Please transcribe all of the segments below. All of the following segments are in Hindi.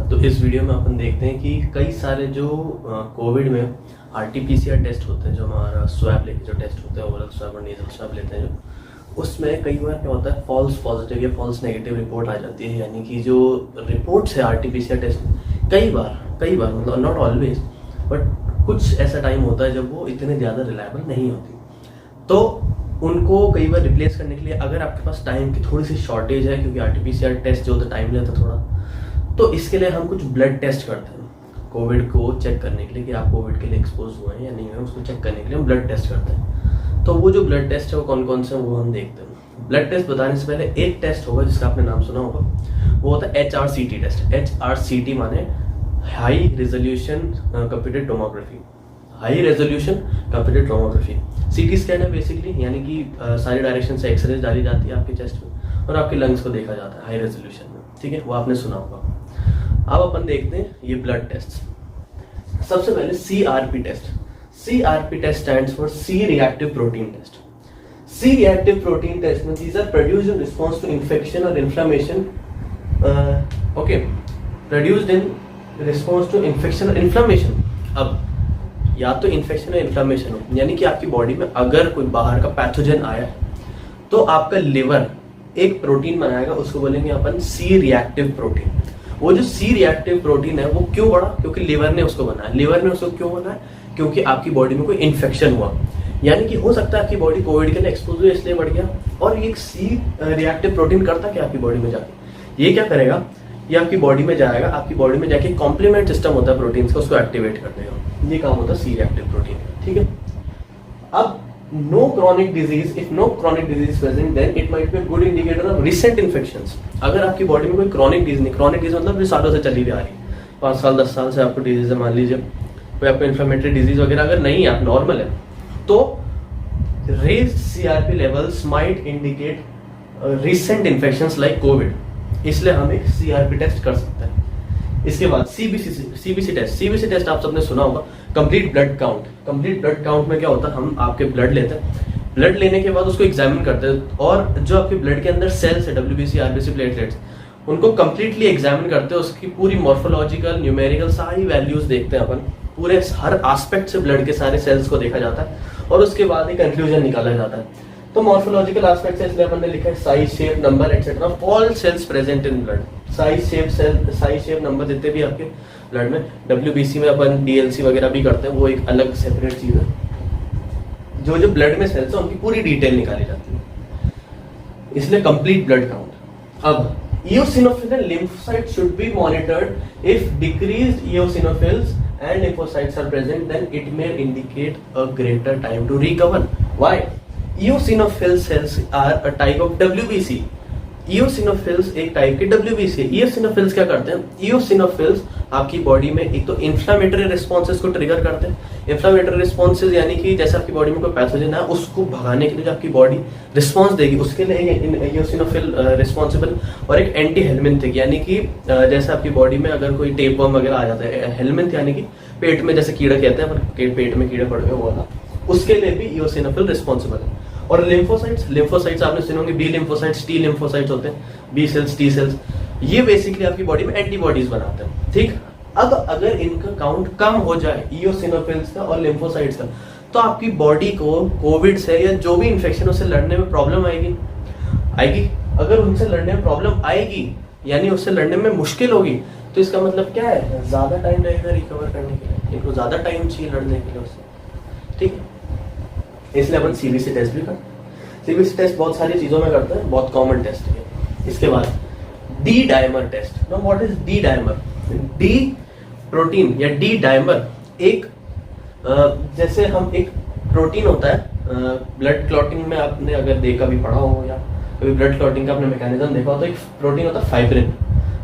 तो इस वीडियो में अपन देखते हैं कि कई सारे जो कोविड में आरटीपीसीआर टेस्ट होते हैं, जो हमारा स्वैब लेके जो टेस्ट होते हैं, ओरल स्वैब और नेजल स्वैब लेते हैं, जो उसमें कई बार क्या होता है फॉल्स पॉजिटिव या फॉल्स नेगेटिव रिपोर्ट आ जाती है। यानी कि जो रिपोर्ट्स है आरटीपीसीआर टेस्ट कई बार मतलब नॉट ऑलवेज बट कुछ ऐसा टाइम होता है जब वो इतने ज़्यादा रिलायबल नहीं होती, तो उनको कई बार रिप्लेस करने के लिए अगर आपके पास टाइम की थोड़ी सी शॉर्टेज है, क्योंकि आरटीपीसीआर टेस्ट जो होता है टाइम लेता है थोड़ा, तो इसके लिए हम कुछ ब्लड टेस्ट करते हैं कोविड को चेक करने के लिए कि आप कोविड के लिए एक्सपोज हुए हैं या नहीं हुए, उसको चेक करने के लिए हम ब्लड टेस्ट करते हैं। तो वो जो ब्लड टेस्ट है वो कौन कौन से हैं वो हम देखते हैं। ब्लड टेस्ट बताने से पहले एक टेस्ट होगा जिसका आपने नाम सुना होगा, वो होता है HRCT टेस्ट। HRCT माने high resolution computed tomography. High resolution computed tomography CT scan है बेसिकली, यानी कि सारी डायरेक्शन से एक्सरे डाली जाती है आपके चेस्ट में और आपके लंग्स को देखा जाता है हाई रेजोल्यूशन में, ठीक है, वो आपने सुना होगा। अब अपन देखते हैं ये ब्लड टेस्ट। सबसे पहले CRP test. CRP test stands for C reactive protein test. C reactive protein test में these are produced in response to infection और inflammation. Okay, produced in response to infection और इन्फ्लेमेशन। अब या तो इन्फेक्शन और इन्फ्लेमेशन हो, यानी कि आपकी बॉडी में अगर कोई बाहर का पैथोजन आया तो आपका लिवर एक प्रोटीन बनाएगा, उसको बोलेंगे अपन सी रिएक्टिव प्रोटीन। वो जो सी रिएक्टिव प्रोटीन है वो क्यों बढ़ा? क्योंकि लिवर ने उसको बनाया। लिवर ने उसको क्यों बनाया? क्योंकि आपकी बॉडी में कोई इन्फेक्शन हुआ, यानी कि हो सकता है आपकी बॉडी कोविड के लिए एक्सपोज हुई इसलिए बढ़ गया। और ये सी रिएक्टिव प्रोटीन करता क्या आपकी बॉडी में जाके, ये क्या करेगा, ये आपकी बॉडी में जाएगा, आपकी बॉडी में जाके कॉम्प्लीमेंट सिस्टम होता है प्रोटीन का, उसको एक्टिवेट कर देगा। ये काम होता है सी रिएक्टिव प्रोटीन, ठीक है। अब no chronic disease, if no chronic disease present then it might be good indicator of recent infections. अगर आपकी बॉडी में कोई क्रॉनिक डिजीज नहीं, क्रॉनिक डिजीज मतलब जो सालों से चली आ रही है, 5 साल 10 साल से आपको डिजीज है, मान लीजिए कोई आपको इन्फ्लेमेटरी डिजीज वगैरह अगर नहीं है, आप नॉर्मल है, तो raised CRP levels might indicate recent infections like Covid, इसलिए हम एक CRP टेस्ट कर सकते हैं। इसके बाद CBC टेस्ट आप सबने सुना होगा, complete blood count. Complete blood count में क्या होता है, हम आपके ब्लड लेते हैं, ब्लड लेने के बाद उसको एग्जामिन करते हैं और जो आपके ब्लड के अंदर सेल्स है WBC RBC प्लेटलेट्स, उनको कंप्लीटली एग्जामिन करते हैं, उसकी पूरी मॉर्फोलॉजिकल न्यूमेरिकल सारी वैल्यूज देखते हैं अपन, पूरे हर एस्पेक्ट से ब्लड के सारे सेल्स को देखा जाता है और उसके बाद एक कंक्लूजन निकाला जाता है। तो मॉर्फोलॉजिकल एस्पेक्ट से इसलिए अपन ने लिखा है size, shape, number etcetera of all cells present in blood. Size shape number जितने भी आपके ब्लड में, WBC में अपन DLC वगैरह भी करते हैं, वो एक अलग सेपरेट चीज है। जो ब्लड में सेल्स है उनकी पूरी डिटेल निकाली जाती है, इसलिए कंप्लीट ब्लड काउंट। अब eosinophil and lymphocytes should be monitored. If decreased eosinophils and lymphocytes are present, then it may indicate a greater time to recover. Why? Eosinophil cells are a type of WBC. Eosinophils एक टाइप के WBC है। Eosinophils क्या करते हैं? Eosinophils आपकी बॉडी में एक तो इन्फ्लामेटरी रिस्पॉन्सेस को ट्रिगर करते हैं। इन्फ्लामेटरी रिस्पॉन्सेस यानी कि जैसे आपकी बॉडी में कोई पैथोजन है उसको भगाने के लिए जो आपकी बॉडी रिस्पॉन्स देगी, उसके लिए Eosinophil रिस्पॉन्सिबल। और एक एंटी हेलमिंथिक, यानी कि जैसे आपकी बॉडी में अगर कोई टेपवर्म वगैरह आ जाता है, हेलमिंथ यानी कि पेट में जैसे कीड़ा कहते हैं पर पेट में कीड़े पड़ गए वो वाला, उसके लिए भी Eosinophil रिस्पॉन्सिबल है। और लिम्फोसाइट्स आपने सुने होंगे, B लिम्फोसाइट्स, T लिम्फोसाइट्स होते हैं, B सेल्स, T सेल्स, ये बेसिकली आपकी बॉडी में एंटीबॉडीज बनाते हैं, ठीक। अब अगर इनका काउंट कम हो जाए इओसिनोफिल्स का और लिम्फोसाइट्स का, तो आपकी बॉडी को कोविड से या जो भी इन्फेक्शन उससे लड़ने में प्रॉब्लम आएगी। अगर उनसे लड़ने में प्रॉब्लम आएगी यानी उससे लड़ने में मुश्किल होगी, तो इसका मतलब क्या है, ज्यादा टाइम लगेगा रिकवर करने के लिए, इनको ज्यादा टाइम चाहिए लड़ने के लिए उससे, ठीक है। इसलिए अपन CBC टेस्ट भी करते हैं। CBC टेस्ट बहुत सारी चीजों में करते हैं, बहुत कॉमन टेस्ट है। इसके बाद D dimer test. Now what is D dimer? D protein या D डायमर एक जैसे हम एक प्रोटीन होता है ब्लड क्लॉटिंग में, आपने अगर देखा भी पढ़ा हो या कभी ब्लड क्लॉटिंग का आपने मैकेनिज्म देखा हो, तो एक प्रोटीन होता है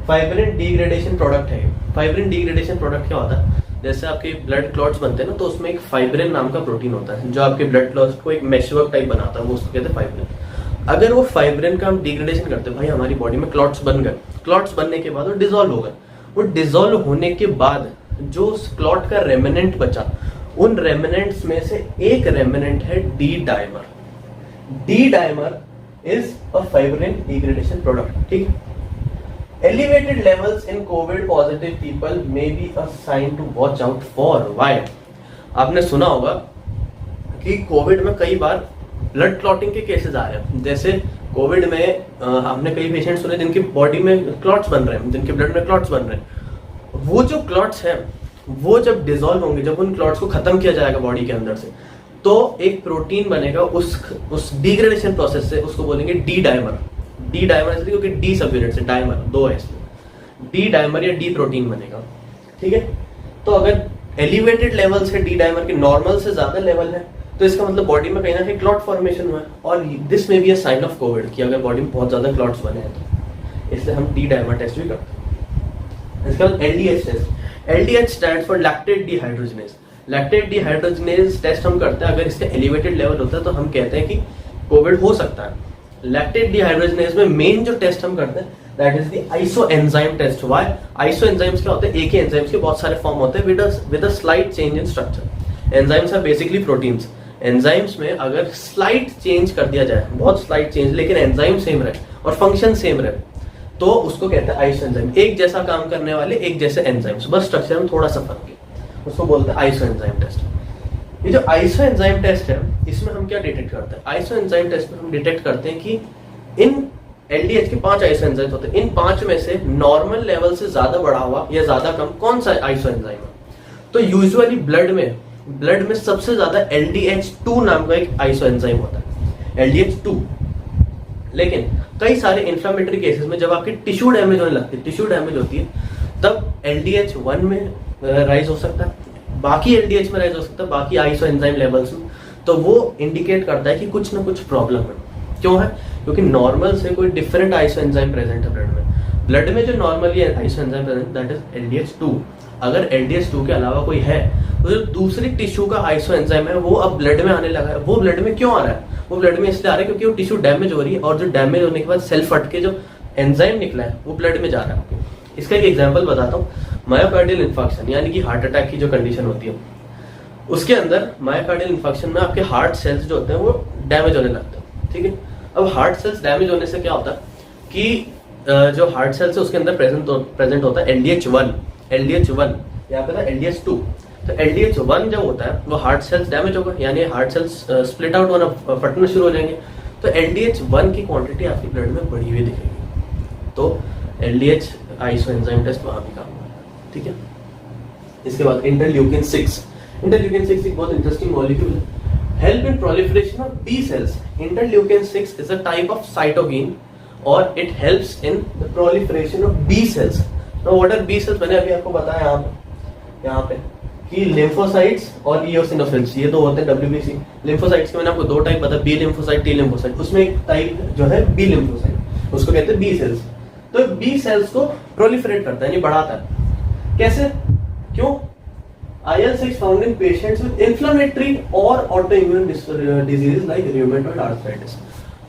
फाइब्रिन डिग्रेडेशन प्रोडक्ट है। फाइब्रिन डिग्रेडेशन प्रोडक्ट क्या होता है, जैसे आपके ब्लड क्लॉट्स बनते हैं ना, तो उसमें एक फाइब्रिन नाम का प्रोटीन होता है जो आपके ब्लड क्लॉट्स को एक मेशवर्क टाइप बनाता है, वो उसको कहते हैं फाइब्रिन। अगर वो फाइब्रिन का हम डिग्रेडेशन करते हैं, भाई हमारी बॉडी में क्लॉट्स बन गए, क्लॉट्स बनने के बाद वो डिसॉल्व हो गए, वो डिसॉल्व होने के बाद जो क्लॉट का रेमिनेंट बचा, उन रेमिनेंट्स में से एक रेमिनेंट है D dimer. D dimer is a fibrin degradation product, ठीक। Elevated levels in COVID positive people may be a sign to watch out for. Why? आपने सुना होगा कि कोविड में कई बार ब्लड क्लॉटिंग के केसेस आ रहे हैं। जैसे कोविड में हमने कई पेशेंट सुने जिनकी बॉडी में क्लॉट्स बन रहे हैं, जिनके ब्लड में क्लॉट्स बन रहे हैं। वो जो क्लॉट्स हैं वो जब डिसॉल्व होंगे, जब उन क्लॉट्स को खत्म किया जाएगा बॉडी के अंदर से, तो एक प्रोटीन बनेगा उस डिग्रेडेशन प्रोसेस से, उसको बोलेंगे डी डाइमर। डी डाइमर इसलिए क्योंकि डी सब यूनिट से डाइमर दो है, इसलिए डी डाइमर या डी प्रोटीन बनेगा। ठीक है, तो अगर एलिवेटेड लेवल से डी डाइमर के नॉर्मल से ज्यादा लेवल है तो इसका मतलब बॉडी में कहीं ना कहीं क्लॉट फॉर्मेशन हुआ है, और दिस में भी अ साइन ऑफ कोविड कि अगर बॉडी में बहुत ज्यादा क्लॉट्स बने हैं तो इसलिए हम डी डाइमर टेस्ट भी करते हैं। इसके बाद LDH test. LDH stands for lactate dehydrogenase. Lactate dehydrogenase test हम करते हैं, अगर इसका एलिवेटेड लेवल होता है तो हम कहते हैं कि कोविड हो सकता है। लैक्टेट डिहाइड्रोजनेज में मेन जो टेस्ट हम करते हैं that is the isoenzyme test. Why? Isoenzymes क्या होते हैं? एक ही एंजाइम्स के बहुत सारे फॉर्म होते हैं with a slight change in structure. Enzymes are basically proteins. Enzymes में अगर स्लाइट चेंज कर दिया जाए, बहुत स्लाइट चेंज, लेकिन एंजाइम सेम रहे और फंक्शन सेम रहे, तो उसको कहते हैं आइसोएंजाइम। एक जैसा काम करने वाले एक जैसे एंजाइम्स, बस स्ट्रक्चर में थोड़ा सा फर्क है, उसको बोलते हैं आइसोएंजाइम टेस्ट। ये जो आइसोएंजाइम टेस्ट है इसमें हम क्या डिटेक्ट करते हैं? आइसोएंजाइम टेस्ट में हम डिटेक्ट करते हैं कि इन एलडीएच के 5 आइसोएंजाइम्स होते हैं, इन 5 में से नॉर्मल लेवल से ज्यादा बढ़ा हुआ या ज्यादा कम कौन सा आइसोएंजाइम है? तो यूजुअली ब्लड में सबसे ज्यादा LDH2 नाम का एक आइसोएंजाइम होता है, LDH2। लेकिन कई सारे इन्फ्लेमेटरी केसेस में जब आपकी टिश्यू डैमेज होने लगती है, टिश्यू डैमेज होती है, तब LDH1 में राइज हो सकता है, बाकी LDH में राइज हो सकता है, बाकी आइसोएंजाइम लेवल्स में। तो वो इंडिकेट करता है कि कुछ ना कुछ प्रॉब्लम है। क्यों है? क्योंकि नॉर्मल से कोई डिफरेंट आइसोएंजाइम प्रेजेंट है ब्लड में जो normally isoenzyme present that is LDH2। अगर LDH2 के अलावा कोई है तो जो दूसरी टिश्यू का आइसोएंजाइम है वो अब ब्लड में आने लगा है। वो ब्लड में क्यों आ रहा है? वो ब्लड में इसलिए आ रहा है क्योंकि वो टिश्यू डैमेज हो रही है, और जो डैमेज होने के बाद सेल फट के जो एंजाइम निकला है वो ब्लड में जा रहा है। इसका एक एग्जाम्पल बताता हूँ। मायोकार्डियल इन्फेक्शन यानी कि हार्ट अटैक की जो कंडीशन होती है, उसके अंदर मायोकार्डियल इन्फेक्शन में आपके हार्ट सेल्स जो होते हैं वो डैमेज होने लगते हैं। ठीक है, अब हार्ट सेल्स डैमेज होने से क्या होता है कि जो हार्ट सेल्स है उसके अंदर प्रेजेंट होता है LDH1 यहाँ पे था LDH2। तो LDH1 जब होता है वो हार्ट सेल्स डैमेज होगा, यानी हार्ट सेल्स स्प्लिट आउट होना, फटना शुरू हो जाएंगे। तो LDH1 की क्वांटिटी आपकी ब्लड में बढ़ी हुई दिखेगी। तो LDH आइसोएंजाइम टेस्ट वहां भी काम होगा। ठीक है, इसके बाद इंटरल्यूकिन 6 एक बहुत इंटरेस्टिंग मॉलिक्यूल है। Help in proliferation of B cells. Interleukin 6 is a type of cytokine और it helps in the proliferation of B cells. तो व्हाट आर बी सेल्स? मैंने अभी आपको बताया यहाँ पे कि लिम्फोसाइट्स और इओसिनोफिल्स, ये 2 होते हैं WBC। लिम्फोसाइट्स के मैंने आपको 2 टाइप बताया, बी लिम्फोसाइट, टी लिम्फोसाइट। उसमें एक टाइप जो है बी लिम्फोसाइट, उसको कहते हैं बी सेल्स। तो बी सेल्स को प्रोलिफरेट करता है, यानी बढ़ाता है। कैसे? क्यों? IL-6 found in patients with inflammatory और autoimmune disease like rheumatoid arthritis.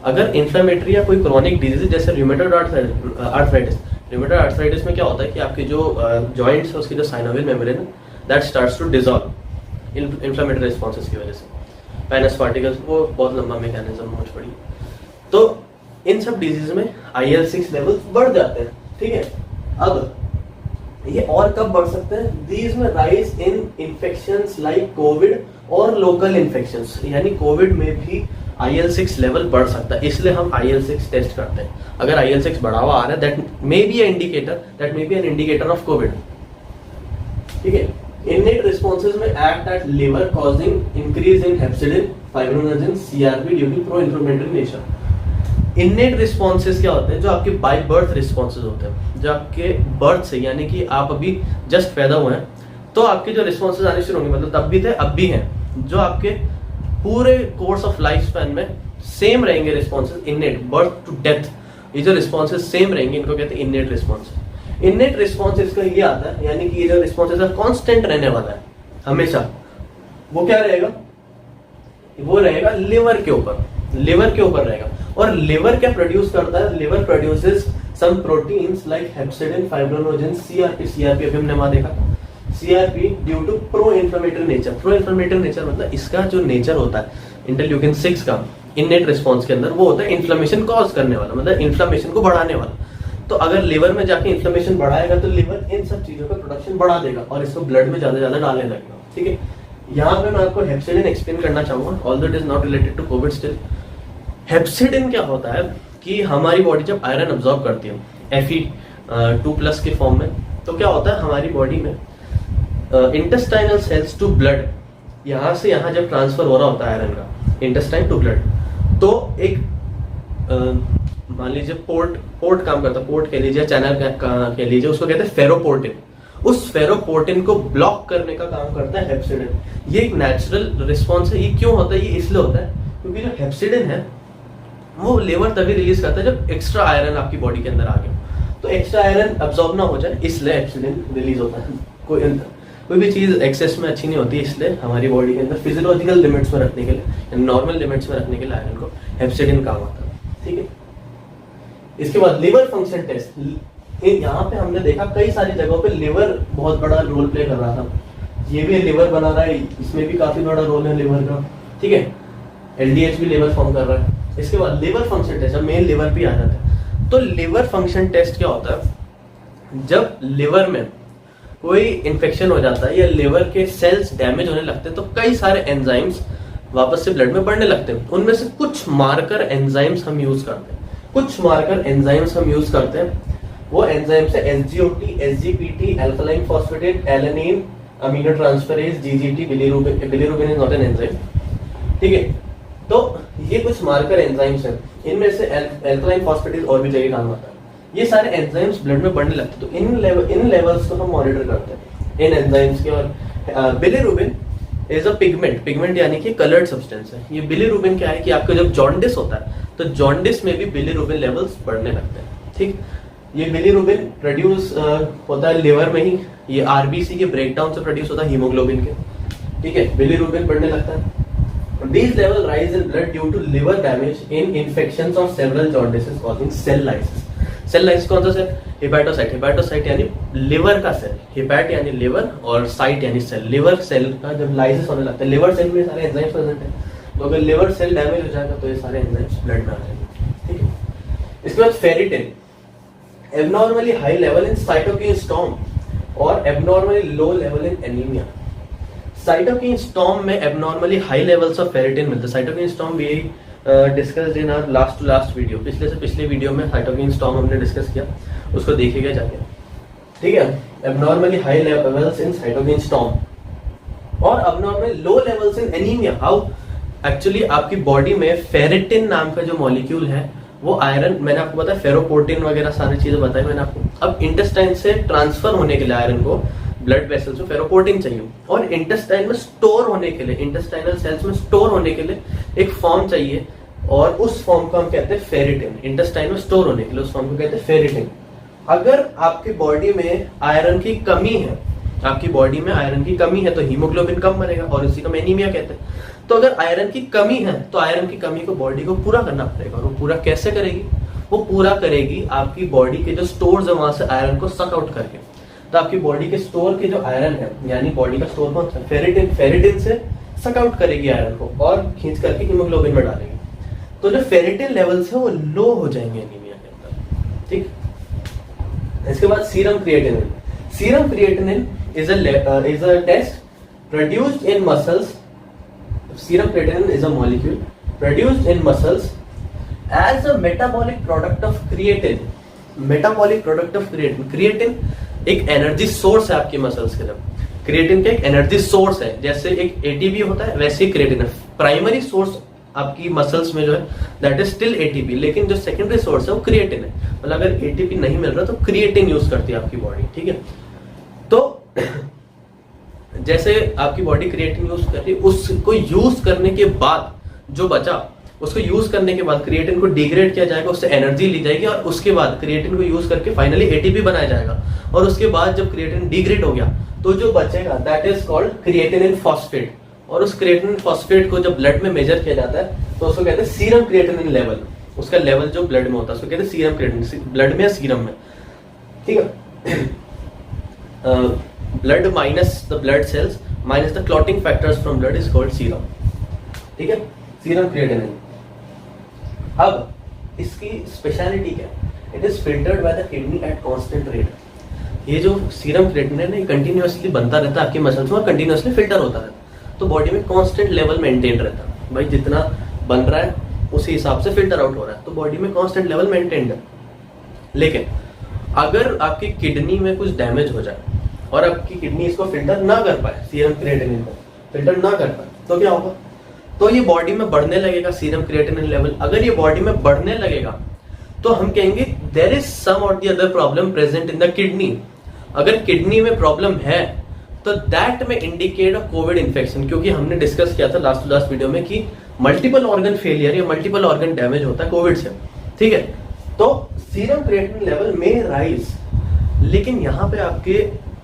अगर इन्फ्लेमेटरी या कोई क्रोनिक डिजीज जैसे रूमेटॉइड आर्थराइटिस, रूमेटॉइड आर्थराइटिस में क्या होता है कि आपके जो जॉइंट्स है उसकी जो साइनोवियल मेम्ब्रेन है that starts to dissolve inflammatory responses की वजह से। पेनस पार्टिकल्स, वो बहुत लंबा मैकेनिज्म मुझ पड़ी। तो इन सब डिजीज में IL-6 लेवल बढ़ जाते हैं। ठीक है, अब ये और कब बढ़ सकते हैं? दीज में rise in infections like Covid और लोकल इन्फेक्शंस, यानी कोविड में भी IL-6 लेवल बढ़ सकता है, इसलिए हम IL-6 टेस्ट करते हैं। अगर IL-6 बढ़ा हुआ आ रहा है that may be an indicator of COVID. ठीक है, इनेट रिस्पॉन्सेज में act at liver causing increase in hepcidin, fibrinogen, CRP due to pro inflammatory nature. Innate responses क्या होते हैं? जो आपके बाय बर्थ रिस्पॉन्सेज होते हैं, जो आपके बर्थ से, यानी कि आप अभी जस्ट पैदा हुए हैं तो आपके जो रिस्पॉन्सेज आने शुरू होंगे, मतलब तब भी थे अब भी हैं, जो आपके पूरे कोर्स ऑफ लाइफ स्पैन में सेम रहेंगे responses, innate, birth to death, ये जो रिस्पॉन्सेज सेम रहेंगे इनको कहते हैं इनेट रिस्पॉन्सेज। इनेट रिस्पॉन्सेज का ये आता है, यानी कि ये जो रिस्पॉन्सेज है कांस्टेंट रहने वाला है हमेशा। वो क्या रहेगा? वो रहेगा लिवर के ऊपर रहेगा। और लिवर क्या प्रोड्यूस करता है? Liver produces some proteins like hepcidin, fibrinogen, CRP अभी हमने वहां देखा था, CRP due to pro inflammatory nature. Pro inflammatory nature मतलब इसका जो नेचर होता है इंटरल्यूकिन 6 का इनेट रिस्पॉन्स के अंदर, वो होता है इन्फ्लेमेशन कॉज करने वाला, मतलब इन्फ्लेमेशन को बढ़ाने वाला। तो अगर लिवर में जाके इन्फ्लेमेशन बढ़ाएगा तो लिवर इन सब चीजों का प्रोडक्शन बढ़ा देगा और इसको ब्लड में ज्यादा ज्यादा डालने लगेगा। ठीक है, यहाँ पे मैं आपको हेप्सिडिन एक्सप्लेन करना चाहूंगा, although it is not related to COVID still. Hepcidin क्या होता है कि हमारी बॉडी जब आयरन अब्सॉर्ब करती है Fe2+ के फॉर्म में, तो क्या होता है हमारी बॉडी में इंटेस्टाइनल सेल्स टू ब्लड, यहाँ से यहाँ जब ट्रांसफर हो रहा होता है आयरन का इंटेस्टाइन टू ब्लड, तो एक मान लीजिए पोर्ट काम करता है, पोर्ट कह लीजिए, चैनल कह लीजिए, उसको कहते हैं फेरोपोर्टिन। उस फेरोपोर्टिन को ब्लॉक करने का काम करता है हेप्सिडिन। ये एक नेचुरल रिस्पॉन्स है। ये क्यों होता है? ये इसलिए होता है क्योंकि जो हेप्सिडिन है वो लेवर तभी रिलीज करता है जब एक्स्ट्रा आयरन आपकी बॉडी के अंदर आ गया, तो एक्स्ट्रा आयरन अब्सॉर्ब ना हो जाए, इसलिए हेप्सिडिन रिलीज होता है। कोई भी चीज एक्सेस में अच्छी नहीं होती, इसलिए हमारी बॉडी के अंदर फिजियोलॉजिकल लिमिट्स में रखने के लिए, नॉर्मल लिमिट्स में रखने के लिए आयरन को हेप्सिडिन काम आता है। ठीक है, इसके बाद लिवर फंक्शन टेस्ट। यहाँ पे हमने देखा कई सारी जगहों पे लिवर बहुत बड़ा रोल प्ले कर रहा था। ये भी लिवर बना रहा है, इसमें भी काफी बड़ा रोल है लिवर का। ठीक है, LDH भी लिवर फॉर्म कर रहा है। इसके बाद लिवर फंक्शन टेस्ट, जब मेन लिवर भी आ जाता है, तो लिवर फंक्शन टेस्ट क्या होता है? जब लिवर में कोई इन्फेक्शन हो जाता है या लिवर के सेल्स डैमेज होने लगते हैं, तो कई सारे एंजाइम्स वापस से ब्लड में बढ़ने लगते हैं। उनमें से कुछ मार्कर एंजाइम्स हम यूज करते हैं। वो एंजाइम्स है SGOT, SGPT, alkaline phosphatase, alanine, amino transferase, GGT, bilirubin is not an enzyme. ठीक है, तो ये कुछ मार्कर एंजाइम्स हैं। इनमें से अल्कलाइन फॉस्फेटेज और भी जगह काम आता है। ये सारे एंजाइम्स ब्लड में बढ़ने लगते हैं, तो इन लेवल्स को हम मॉनिटर करते हैं, इन एंजाइम्स के। और बिलिरुबिन इज अ पिगमेंट यानी कि कलर्ड सब्सटेंस है। ये बिलिरुबिन क्या है कि आपको जब जॉन्डिस होता है तो जॉन्डिस में भी बिलिरुबिन लेवल्स बढ़ने लगते हैं। ठीक, ये बिलिरुबिन प्रोड्यूस होता है लिवर में ही, ये RBC के ब्रेकडाउन से प्रोड्यूस होता है हीमोग्लोबिन के। ठीक है, बिलिरुबिन बढ़ने लगता है। These levels rise in blood due to liver damage in infections of several jaundices causing cell lysis. Cell lysis कौन सा सेल? हेपेटोसाइट। हेपेटोसाइट यानी लिवर का सेल, हेपेट यानी लिवर और साइट यानी सेल। लिवर सेल का जब लाइसिस होने लगता है, लिवर सेल में सारे एंजाइम्स प्रेजेंट है, तो अगर लिवर सेल डैमेज हो जाएगा तो ये सारे एंजाइम्स ब्लड में आ जाएंगे। ठीक है, इसके बाद ferritin, abnormally high level in cytokine storm और abnormally low level in anaemia. Cytokine storm में abnormally high levels of ferritin मिलते हैं। साइटोकिन स्टॉर्म भी discussed in our last to last video, पिछले से पिछले वीडियो में साइटोकिन स्टॉर्म हमने डिस्कस किया, उसको देखिएगा जाके। ठीक है, abnormally high levels in cytokine storm और abnormally low levels in anaemia. How? Actually आपकी बॉडी में फेरिटिन नाम का जो मॉलिक्यूल है वो आयरन, मैंने आपको बताया फेरोपोर्टिन वगैरह सारी चीजें बताई मैंने आपको। अब इंटेस्टाइन से ट्रांसफर होने के लिए आयरन को ब्लड वेसल्स में फेरोपोर्टिन चाहिए, और इंटेस्टाइन में स्टोर होने के लिए, इंटेस्टाइनल सेल्स में स्टोर होने के लिए एक फॉर्म चाहिए, और उस फॉर्म को हम कहते हैं फेरिटिन। इंटेस्टाइन में स्टोर होने के लिए उस फॉर्म को कहते हैं फेरिटिन। अगर आपकी बॉडी में आयरन की कमी है, आपकी बॉडी में आयरन की कमी है तो हीमोग्लोबिन कम बनेगा और इसी को एनीमिया कहते हैं। तो अगर आयरन की कमी है तो आयरन की कमी को बॉडी को पूरा करना पड़ेगा, और वो पूरा कैसे करेगी? वो पूरा करेगी आपकी बॉडी के जो स्टोर्स है वहां से आयरन को सक आउट करके। तो आपकी बॉडी के स्टोर के जो आयरन है, यानी बॉडी का स्टोर कौन सा? फेरिटिन। फेरिटिन से सक आउट करेगी आयरन को और खींच करके हीमोग्लोबिन में डालेगी। तो जो फेरिटिन लेवल्स है वो लो हो जाएंगे एनीमिया के अंदर। ठीक, इसके बाद serum creatinine. Serum creatinine is a test produced in muscles. Serum creatinine is a molecule produced in muscles as a metabolic product of creatine. Metabolic product of creatine. Creatine एक एनर्जी सोर्स है आपकी मसल्स के लिए। क्रिएटिन का एक एनर्जी सोर्स है, जैसे एक ATP होता है वैसे ही क्रिएटिन है। प्राइमरी सोर्स आपकी मसल्स में जो है दैट इज स्टिल ATP, लेकिन जो सेकेंडरी सोर्स है वो क्रिएटिन है। मतलब अगर ATP नहीं मिल रहा तो क्रिएटिन यूज करती है आपकी बॉडी। ठीक है, तो जैसे आपकी बॉडी क्रिएटिन यूज कर रही है, उसको यूज करने के बाद जो बचा, उसको यूज करने के बाद क्रिएटिन को डिग्रेड किया जाएगा, उससे एनर्जी ली जाएगी, और उसके बाद क्रिएटिन को यूज करके फाइनली ATP बनाया जाएगा। और उसके बाद जब क्रिएटिन डिग्रेड हो गया तो जो बचेगा that is called creatinine phosphate. और उस क्रिएटिनिन फॉस्फेट को जब ब्लड में मेजर किया जाता है तो उसको कहते हैं सीरम क्रिएटिनिन लेवल। उसका लेवल जो ब्लड में होता है उसको कहते हैं सीरम क्रिएटिनिन, ब्लड में या सीरम में। ठीक है, blood minus the blood cells minus the clotting factors from blood is called serum. ठीक है, सीरम क्रिएटिनिन। अब इसकी स्पेशलिटी क्या है? It is filtered by the kidney at constant rate. ये जो सीरम क्रिएटिनिन है कंटिन्यूअसली बनता रहता है आपकी मसल्स में और कंटिन्यूअसली फिल्टर होता रहता है, तो बॉडी में कांस्टेंट लेवल मेंटेन रहता है। भाई जितना बन रहा है उसी हिसाब से फिल्टर आउट हो रहा है, तो बॉडी में कांस्टेंट लेवल मेंटेन है। लेकिन अगर आपकी किडनी में कुछ डैमेज हो जाए और आपकी किडनी इसको फिल्टर ना कर पाए, सीरम क्रिएटिनिन को फिल्टर ना कर पाए, तो क्या होगा? तो ये बॉडी में बढ़ने लगेगा सीरम क्रिएटिनिन लेवल। अगर ये बॉडी में बढ़ने लगेगा तो हम कहेंगे देयर इज सम और the other problem present in the kidney. अगर किडनी में प्रॉब्लम है तो दैट में इंडिकेट अ कोविड इन्फेक्शन, क्योंकि हमने डिस्कस किया था लास्ट वीडियो में कि मल्टीपल ऑर्गन फेलियर या मल्टीपल ऑर्गन डैमेज होता है कोविड से। ठीक है, तो सीरम क्रिएटिनिन लेवल में राइज, लेकिन यहां पे आपके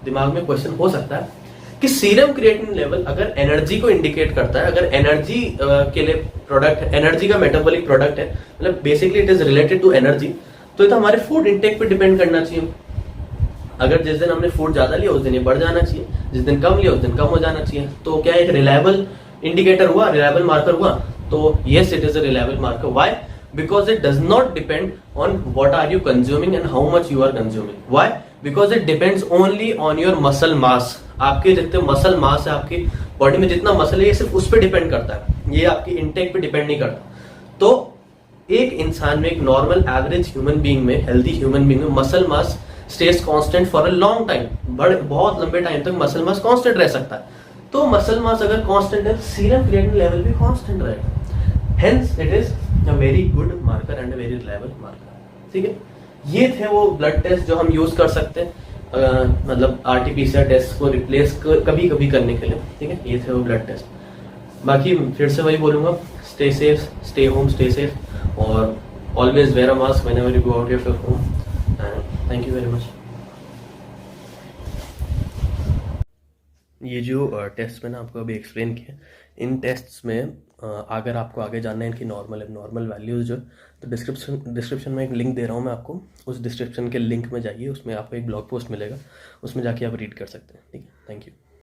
दिमाग में क्वेश्चन हो सकता है कि सीरम क्रिएटिनिन लेवल अगर एनर्जी को इंडिकेट करता है, अगर एनर्जी के लिए प्रोडक्ट, एनर्जी का मेटाबॉलिक प्रोडक्ट है, मतलब basically it is related to energy, तो ये तो हमारे फूड इंटेक पे डिपेंड करना चाहिए। अगर जिस दिन हमने फूड ज्यादा लिया उस दिन ये बढ़ जाना चाहिए, जिस दिन कम लिया उस दिन कम हो जाना चाहिए। तो क्या एक रिलायबल इंडिकेटर हुआ, रिलायबल मार्कर हुआ? तो yes, it is a reliable marker. Why? Because it does not depend on what are you consuming and how much you are consuming. Why? Because it depends only on your muscle mass. आपके जितने मसल मास है, आपकी बॉडी में जितना मसल है, ये सिर्फ उस पर डिपेंड करता है, ये आपकी इंटेक पे डिपेंड नहीं करता। तो एक इंसान में, एक नॉर्मल एवरेज ह्यूमन बीइंग में, हेल्दी ह्यूमन बीइंग में muscle mass stage constant for a long time, बहुत लंबे टाइम तक मसल मास कांस्टेंट रह सकता है। तो मसल मास अगर कांस्टेंट है, सीरम क्रिएटिनिन लेवल भी कांस्टेंट रहेगा। Hence it is a very good marker and a very reliable marker। ठीक है, ये थे वो ब्लड टेस्ट जो हम यूज कर सकते हैं, मतलब आरटीपीसीआर टेस्ट को रिप्लेस कभी कभी करने के लिए। ठीक है, ये थे वो ब्लड टेस्ट। बाकी फिर से वही बोलूंगा, stay safe, stay home, stay safe, और always wear a mask whenever you go out of your home. And thank you very much. ये जो टेस्ट मैंने आपको अभी एक्सप्लेन किया, इन टेस्ट्स में अगर आपको आगे जानना है इनकी नॉर्मल एबनॉर्मल वैल्यूज़ जो, तो डिस्क्रिप्शन में एक लिंक दे रहा हूँ मैं आपको, उस डिस्क्रिप्शन के लिंक में जाइए, उसमें आपको एक ब्लॉग पोस्ट मिलेगा, उसमें जाके आप रीड कर सकते हैं। ठीक है, थैंक यू।